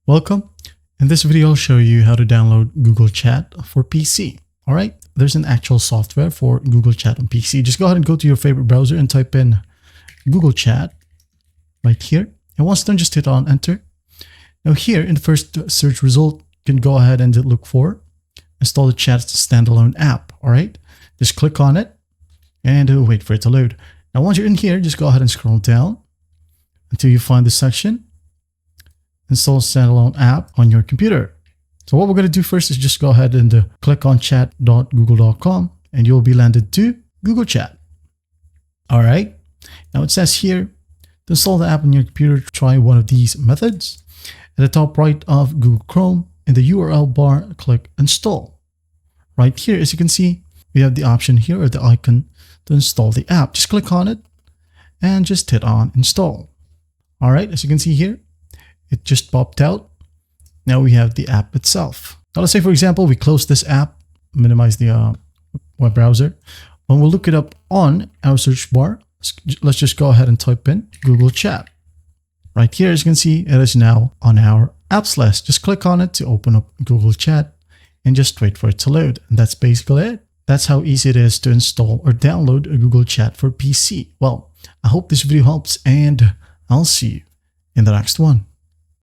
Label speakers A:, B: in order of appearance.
A: Welcome. In this video, I'll show you how to download Google Chat for PC. All right, there's an actual software for Google Chat on PC. Just go ahead and go to your favorite browser and type in Google Chat right here. And once done, just hit on enter. Now here in the first search result, you can go ahead and look for install the Chat standalone app. All right, just click on it and wait for it to load. Now, once you're in here, just go ahead and scroll down until you find this section. Install standalone app on your computer. So what we're going to do first is just go ahead and click on chat.google.com and you'll be landed to Google Chat. All right. Now it says here to install the app on your computer, try one of these methods. At the top right of Google Chrome, in the URL bar, click install. Right here, as you can see, we have the option here or the icon to install the app. Just click on it and just hit on install. All right. As you can see here, it just popped out. Now we have the app itself. Now let's say, for example, we close this app, minimize the web browser. When we'll look it up on our search bar, let's just go ahead and type in Google Chat. Right here, as you can see, it is now on our apps list. Just click on it to open up Google Chat and just wait for it to load. And that's basically it. That's how easy it is to install or download a Google Chat for PC. Well, I hope this video helps and I'll see you in the next one.